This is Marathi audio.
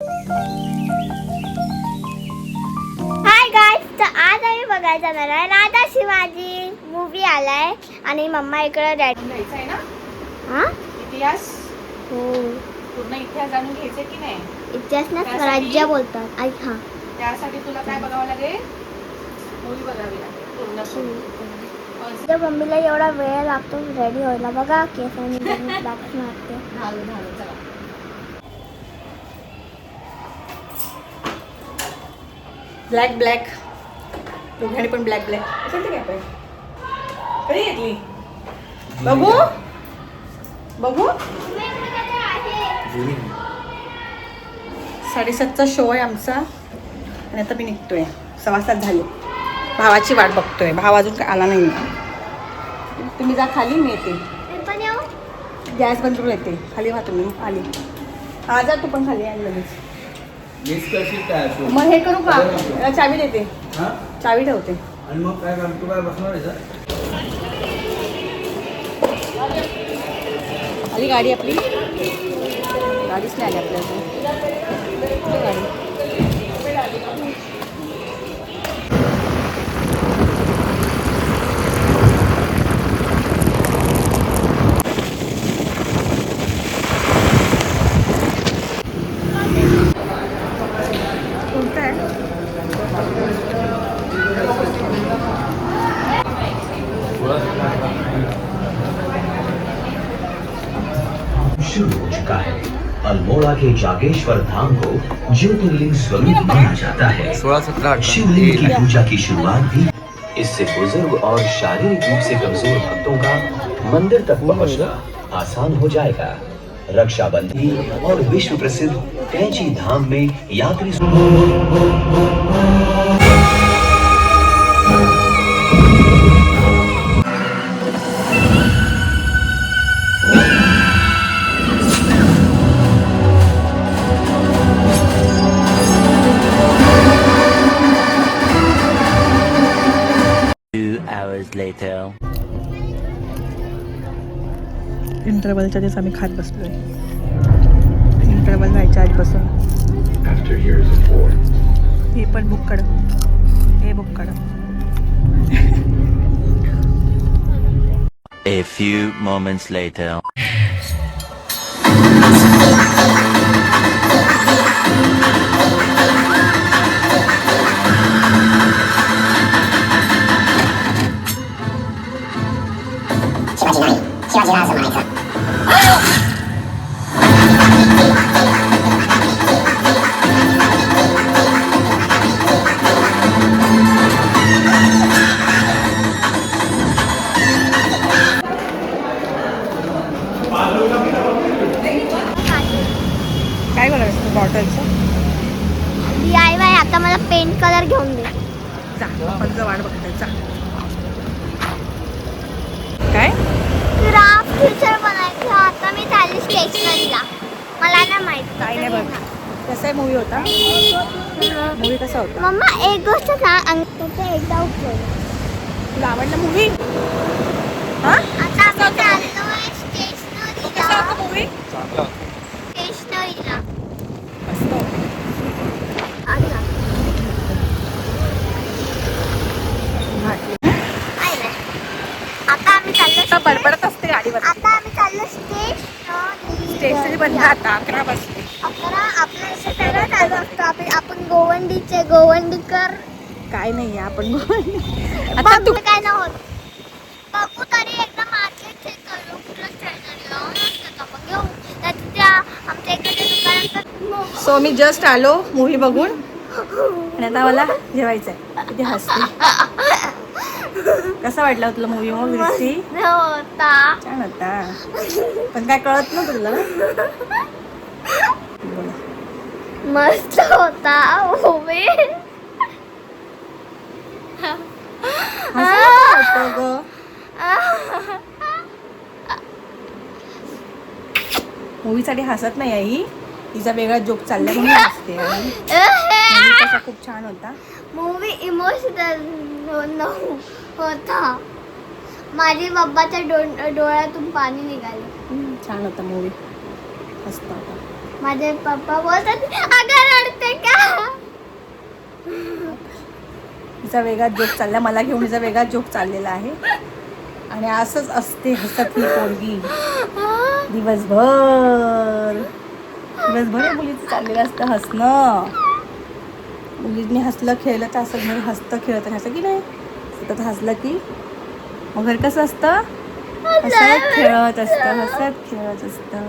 हाय गाइस, तर आज आम्ही बघायला जाणार आहे राधा शिवाजी मूवी आलाय आणि मम्मा इकडे डॅडी घ्यायचं आहे ना हा इतिहास हो पूर्ण इतिहास जाणून घ्यायचे की नाही. इतिहास ना त्यासाठी- स्वराज्य बोलतात ऐक हा त्यासाठी तुला काय बघावं लागेल, मूवी बघावी लागेल पूर्ण त्या मम्मीला एवढा वेळ लागतो रेडी व्हायला बघा केसांनी बॅक्स मारते धारू धारू चला. ब्लॅक ब्लॅक दोघांनी पण ब्लॅक ब्लॅक कधी काय पण कधी घेतली बघू बघू 7:30चा शो आहे आमचा आणि आता मी निघतोय. 7:15 झाले. भावाची वाट बघतोय. भाव अजून काय आला नाही. तुम्ही जा खाली, मी येते. पण येऊ गॅस बंद करून येते. खाली व्हा तुम्ही. आली हा जा तू पण खाली आणि लगेच मग हे करू का याला चावी देते. चावी ठेवते आणि मग काय तू काय बसणार आहे का? आली गाडी आपली. गाडीच नाही आली आपल्याला. कुठे गाडी? कोणतं आहे? शुरू हो चुका है। अल्मोड़ा के जागेश्वर धाम को ज्योतिर्लिंग स्वरूप माना जाता है। 16-17 शिवलिंग की पूजा की शुरुआत भी इससे बुजुर्ग और शारीरिक रूप से कमजोर भक्तों का मंदिर तक पहुंचना आसान हो जाएगा। रक्षाबंधी और विश्व प्रसिद्ध कैंची धाम में यात्री इंटरवलच्या दिवस आम्ही खात बसलोय. इंटरवल व्हायच्या आधीपासून. हे पण बुक्कड. हे बुक्कड. A few moments later. काय करायचं बॉटलचं? DIY आता मला पेंट कलर घेऊन दे. जा आपण जा वाट बघताय. जा काय क्राफ्ट टीचर बनायचं आता मी चालली स्टेशनरीला. मला ना माहित काय नाही बघ. कसा आहे मूवी होता? मूवी कसा होता? मम्मा एक गोष्ट सांग अंगठ्याचा एकदा उठव. तुला आवडला मूवी? हा आता आपण चाललोय स्टेशनरीला. मूवी स्टेशनरीला मस्त होता. अच्छा घातली. काय नाही. आता आम्ही चाललो आता बडबडत असते गाडीवर. आता आम्ही चाललो स्टेशनरी बंद आता 11 वाजले. 11 आपलं असं सगळं चालू असतं. आपण गोवंडीचे गोवंडीकर काय नाही आपण आता बघू तू काय ना होत. बघू तरी एकदा मार्केट चेक करू कुठलं स्टेशनरीला नसतं आपण घेऊ. त्यात त्या आमच्या इकडच्या दुकानात सो मी जस्ट आलो मूवी बघून आणि आता मला जेवायचं आहे. किती हसते. कसा वाटला तुला मूवी? मग रिस्ती होता छान होता पण काय कळत नव्हतं तुला ना? बोला. मस्त होता मूवी. हसायला होतं गं. मूवीसाठी हसत नाही आई. तिचा वेगळा जोक चालला म्हणून हसते. आणि movie तसा खूप छान होता. मूवी इमोशनल होता. माझी बाब्बाच्या डोळ्यातून पाणी निघालं. छान होता मूवी. मस्त होता. माझे पप्पा बोलतात अगं रडते का. हिचा वेगळा जोक चालला, मला घेऊन हिचा वेगळा जोक चाललेला आहे. आणि असंच असते हसत ही पोरगी दिवसभर. दिवसभर मुलीचं चाललेलं असतं हसणं. मुलींनी हसलं खेळलं तर असं घर हसतं खेळतं असं की नाही. सतत हसलं की मग घर कसं असतं, हसत खेळत असतं, हसत खेळत असतं.